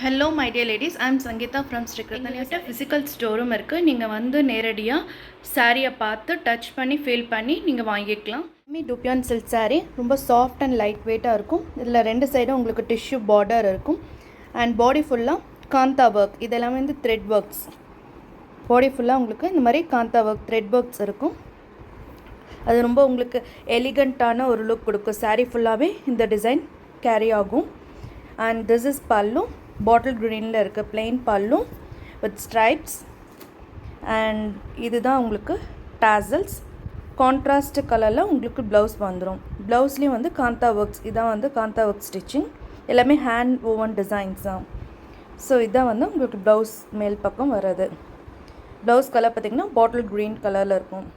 Hello my dear ladies, I am Sangeetha from Srikrishna. Physical ஸ்டோரும் இருக்குது. நீங்கள் வந்து நேரடியாக சாரியை பார்த்து டச் பண்ணி ஃபீல் பண்ணி நீங்கள் வாங்கிக்கலாம். டூபியான் சில்க் சாரீ ரொம்ப சாஃப்ட் அண்ட் லைட் வெயிட்டாக இருக்கும். இதில் ரெண்டு சைடும் உங்களுக்கு டிஷ்யூ பார்டர் இருக்கும். அண்ட் பாடி ஃபுல்லாக காந்தா ஒர்க், இதெல்லாமே வந்து த்ரெட் ஒர்க்ஸ். பாடி ஃபுல்லாக உங்களுக்கு இந்த மாதிரி காந்தா ஒர்க் த்ரெட் ஒர்க்ஸ் இருக்கும். அது ரொம்ப உங்களுக்கு எலிகண்ட்டான ஒரு லுக் கொடுக்கும். சாரீ ஃபுல்லாகவே இந்த டிசைன் கேரி ஆகும். அண்ட் திஸ் இஸ் பல்லு. பாட்டில் க்ரீனில் இருக்க plain பல்லு வித் ஸ்ட்ரைப்ஸ். அண்ட் இதுதான் உங்களுக்கு டாசல்ஸ். கான்ட்ராஸ்ட் கலரில் உங்களுக்கு ப்ளவுஸ் வந்துடும். ப்ளவுஸ்லேயும் வந்து காந்தா ஒர்க்ஸ், இதான் வந்து காந்தா ஒர்க் ஸ்டிச்சிங். எல்லாமே ஹேண்ட் ஓவன் டிசைன்ஸ் தான். ஸோ இதான் வந்து உங்களுக்கு ப்ளவுஸ் மேல் பக்கம் வர்றது. ப்ளவுஸ் கலர் பார்த்திங்கன்னா பாட்டில் க்ரீன் கலரில் இருக்கும்.